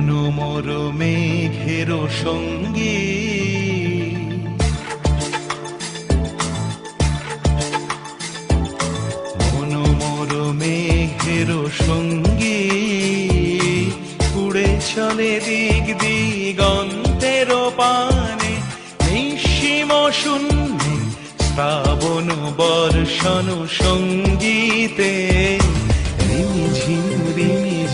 মনোমর মেঘের সঙ্গী মনোমর মেঘের সঙ্গী উড়ে চলে দিক দিগন্তের পানে নিঃসীম শূন্যে শ্রাবণ বর্ষণ সঙ্গীতে রিমিঝিম রিমিঝিম